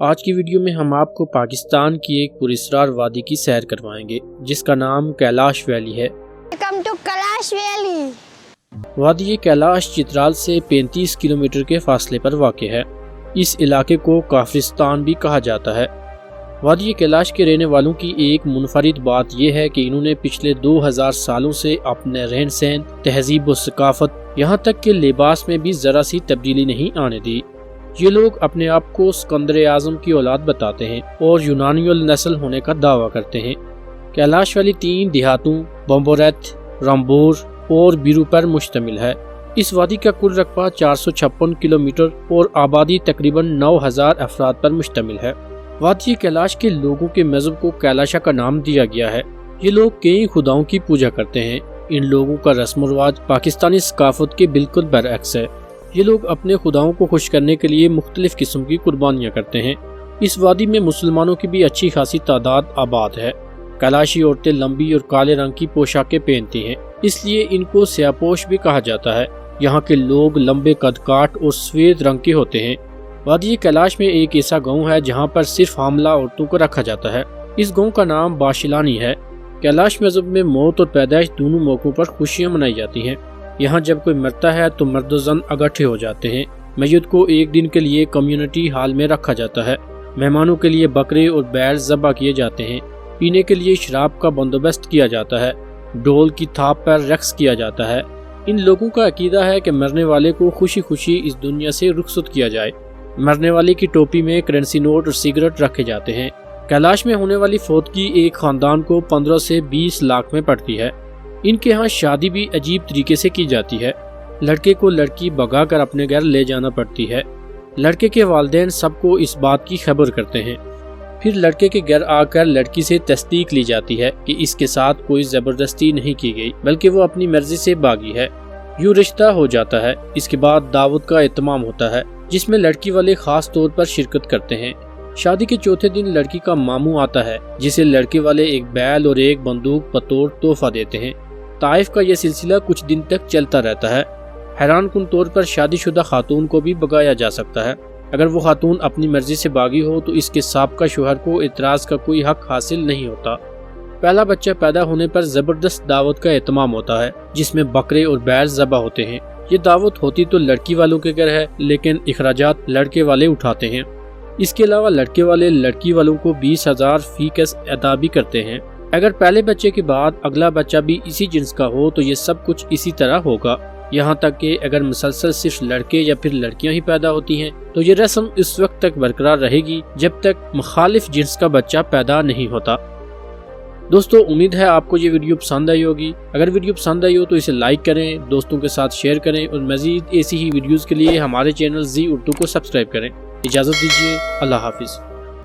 آج کی ویڈیو میں ہم آپ کو پاکستان کی ایک پراسرار وادی کی سیر کروائیں گے جس کا نام کیلاش ویلی ہے۔ Welcome to Kalash valley. وادی کیلاش چترال سے 35 کلومیٹر کے فاصلے پر واقع ہے۔ اس علاقے کو کافرستان بھی کہا جاتا ہے۔ وادی کیلاش کے رہنے والوں کی ایک منفرد بات یہ ہے کہ انہوں نے پچھلے 2000 سالوں سے اپنے رہن سہن، تہذیب و ثقافت، یہاں تک کہ لباس میں بھی ذرا سی تبدیلی نہیں آنے دی۔ یہ لوگ اپنے آپ کو سکندر اعظم کی اولاد بتاتے ہیں اور یونانی النسل ہونے کا دعویٰ کرتے ہیں۔ کیلاش ویلی 3 دیہاتوں بمبوریت، رامبور اور بیرو پر مشتمل ہے۔ اس وادی کا کل رقبہ 456 کلومیٹر اور آبادی تقریباً 9000 افراد پر مشتمل ہے۔ وادی کیلاش کے لوگوں کے مذہب کو کیلاشا کا نام دیا گیا ہے۔ یہ لوگ کئی خداؤں کی پوجا کرتے ہیں۔ ان لوگوں کا رسم و رواج پاکستانی ثقافت کے بالکل برعکس ہے۔ یہ لوگ اپنے خداؤں کو خوش کرنے کے لیے مختلف قسم کی قربانیاں کرتے ہیں۔ اس وادی میں مسلمانوں کی بھی اچھی خاصی تعداد آباد ہے۔ کیلاشی عورتیں لمبی اور کالے رنگ کی پوشاکیں پہنتی ہیں، اس لیے ان کو سیاہ پوش بھی کہا جاتا ہے۔ یہاں کے لوگ لمبے قد کاٹ اور سفید رنگ کے ہوتے ہیں۔ وادی کیلاش میں ایک ایسا گاؤں ہے جہاں پر صرف حاملہ عورتوں کو رکھا جاتا ہے۔ اس گاؤں کا نام باشلانی ہے۔ کیلاش مذہب میں موت اور پیدائش دونوں موقعوں پر خوشیاں منائی جاتی ہیں۔ یہاں جب کوئی مرتا ہے تو مرد و زن اکٹھے ہو جاتے ہیں۔ میت کو ایک دن کے لیے کمیونٹی ہال میں رکھا جاتا ہے۔ مہمانوں کے لیے بکرے اور بیل ذبح کیے جاتے ہیں۔ پینے کے لیے شراب کا بندوبست کیا جاتا ہے۔ ڈول کی تھاپ پر رقص کیا جاتا ہے۔ ان لوگوں کا عقیدہ ہے کہ مرنے والے کو خوشی خوشی اس دنیا سے رخصت کیا جائے۔ مرنے والے کی ٹوپی میں کرنسی نوٹ اور سگریٹ رکھے جاتے ہیں۔ کیلاش میں ہونے والی فوتگی ایک خاندان کو 15 سے 20 لاکھ میں پڑتی ہے۔ ان کے ہاں شادی بھی عجیب طریقے سے کی جاتی ہے۔ لڑکے کو لڑکی بھگا کر اپنے گھر لے جانا پڑتی ہے۔ لڑکے کے والدین سب کو اس بات کی خبر کرتے ہیں۔ پھر لڑکے کے گھر آ کر لڑکی سے تصدیق لی جاتی ہے کہ اس کے ساتھ کوئی زبردستی نہیں کی گئی بلکہ وہ اپنی مرضی سے بھاگی ہے۔ یوں رشتہ ہو جاتا ہے۔ اس کے بعد دعوت کا اہتمام ہوتا ہے جس میں لڑکی والے خاص طور پر شرکت کرتے ہیں۔ شادی کے چوتھے دن لڑکی کا ماموں آتا ہے جسے لڑکے والے ایک بیل اور ایک بندوق بطور تحفہ دیتے ہیں۔ طائف کا یہ سلسلہ کچھ دن تک چلتا رہتا ہے۔ حیران کن طور پر شادی شدہ خاتون کو بھی بھگایا جا سکتا ہے۔ اگر وہ خاتون اپنی مرضی سے باغی ہو تو اس کے سابقہ شوہر کو اعتراض کا کوئی حق حاصل نہیں ہوتا۔ پہلا بچہ پیدا ہونے پر زبردست دعوت کا اہتمام ہوتا ہے جس میں بکرے اور بیل ذبح ہوتے ہیں۔ یہ دعوت ہوتی تو لڑکی والوں کے گھر ہے لیکن اخراجات لڑکے والے اٹھاتے ہیں۔ اس کے علاوہ لڑکے والے لڑکی والوں کو 20,000 فی کس ادا بھی کرتے ہیں۔ اگر پہلے بچے کے بعد اگلا بچہ بھی اسی جنس کا ہو تو یہ سب کچھ اسی طرح ہوگا، یہاں تک کہ اگر مسلسل صرف لڑکے یا پھر لڑکیاں ہی پیدا ہوتی ہیں تو یہ رسم اس وقت تک برقرار رہے گی جب تک مخالف جنس کا بچہ پیدا نہیں ہوتا۔ دوستو، امید ہے آپ کو یہ ویڈیو پسند آئی ہوگی۔ اگر ویڈیو پسند آئی ہو تو اسے لائک کریں، دوستوں کے ساتھ شیئر کریں اور مزید ایسی ہی ویڈیوز کے لیے ہمارے چینل زی اردو کو سبسکرائب کریں۔ اجازت دیجیے، اللہ حافظ۔